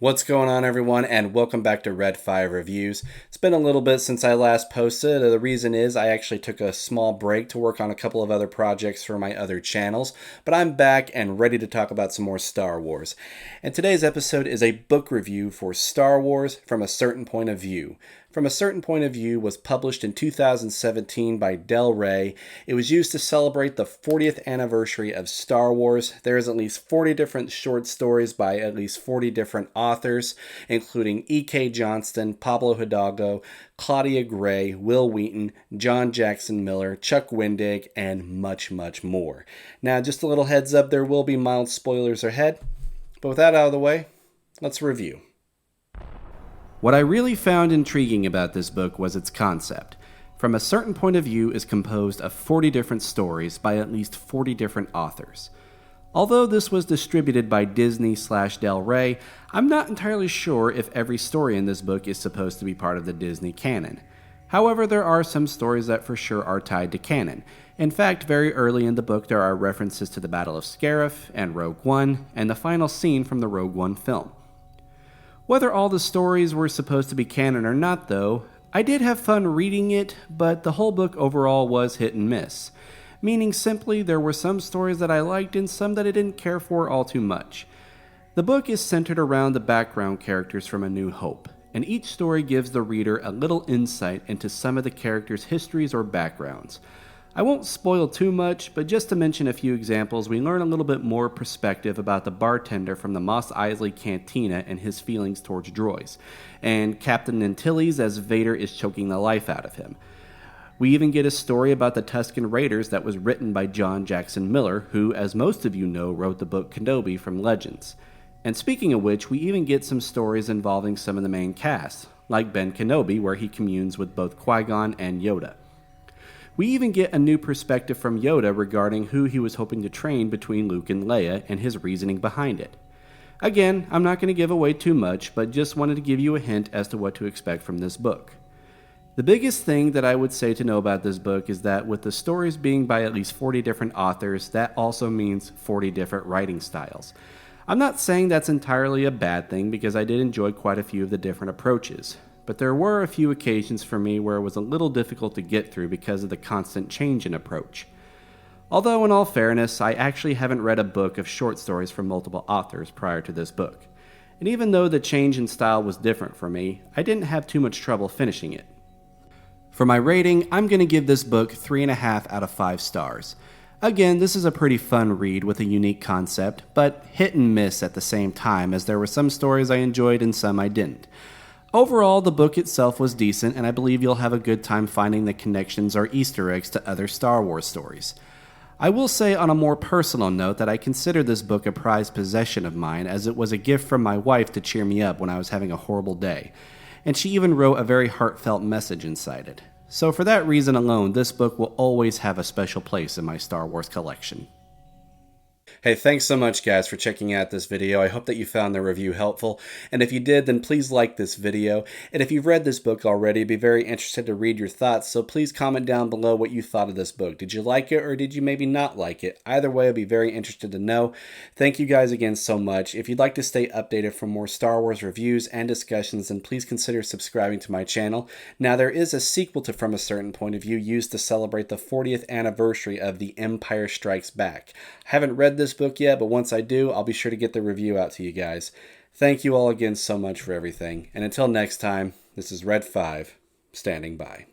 What's going on, everyone, and welcome back to Red 5 Reviews. It's been a little bit since I last posted. The reason is I actually took a small break to work on a couple of other projects for my other channels, but I'm back and ready to talk about some more Star Wars. And today's episode is a book review for Star Wars from a Certain Point of View. From a Certain Point of View was published in 2017 by Del Rey. It was used to celebrate the 40th anniversary of Star Wars. There is at least 40 different short stories by at least 40 different authors, including E.K. Johnston, Pablo Hidalgo, Claudia Gray, Wil Wheaton, John Jackson Miller, Chuck Wendig, and much, much more. Now, just a little heads up, there will be mild spoilers ahead. But with that out of the way, let's review. What I really found intriguing about this book was its concept. From a Certain Point of View is composed of 40 different stories by at least 40 different authors. Although this was distributed by Disney/Del Rey, I'm not entirely sure if every story in this book is supposed to be part of the Disney canon. However, there are some stories that for sure are tied to canon. In fact, very early in the book there are references to the Battle of Scarif and Rogue One, and the final scene from the Rogue One film. Whether all the stories were supposed to be canon or not, though, I did have fun reading it, but the whole book overall was hit and miss. Meaning simply, there were some stories that I liked and some that I didn't care for all too much. The book is centered around the background characters from A New Hope, and each story gives the reader a little insight into some of the characters' histories or backgrounds. I won't spoil too much, but just to mention a few examples, we learn a little bit more perspective about the bartender from the Mos Eisley Cantina and his feelings towards droids, and Captain Antilles as Vader is choking the life out of him. We even get a story about the Tusken Raiders that was written by John Jackson Miller, who, as most of you know, wrote the book Kenobi from Legends. And speaking of which, we even get some stories involving some of the main cast, like Ben Kenobi, where he communes with both Qui-Gon and Yoda. We even get a new perspective from Yoda regarding who he was hoping to train between Luke and Leia and his reasoning behind it. Again, I'm not going to give away too much, but just wanted to give you a hint as to what to expect from this book. The biggest thing that I would say to know about this book is that with the stories being by at least 40 different authors, that also means 40 different writing styles. I'm not saying that's entirely a bad thing because I did enjoy quite a few of the different approaches. But there were a few occasions for me where it was a little difficult to get through because of the constant change in approach. Although in all fairness, I actually haven't read a book of short stories from multiple authors prior to this book. And even though the change in style was different for me, I didn't have too much trouble finishing it. For my rating, I'm going to give this book 3.5 out of 5 stars. Again, this is a pretty fun read with a unique concept, but hit and miss at the same time as there were some stories I enjoyed and some I didn't. Overall, the book itself was decent, and I believe you'll have a good time finding the connections or Easter eggs to other Star Wars stories. I will say on a more personal note that I consider this book a prized possession of mine, as it was a gift from my wife to cheer me up when I was having a horrible day, and she even wrote a very heartfelt message inside it. So for that reason alone, this book will always have a special place in my Star Wars collection. Hey, thanks so much, guys, for checking out this video. I hope that you found the review helpful. And if you did, then please like this video. And if you've read this book already, I'd be very interested to read your thoughts. So please comment down below what you thought of this book. Did you like it or did you maybe not like it? Either way, I'd be very interested to know. Thank you guys again so much. If you'd like to stay updated for more Star Wars reviews and discussions, then please consider subscribing to my channel. Now, there is a sequel to From a Certain Point of View used to celebrate the 40th anniversary of The Empire Strikes Back. I haven't read this book yet, but once I do, I'll be sure to get the review out to you guys. Thank you all again so much for everything, and until next time, this is Red 5, standing by.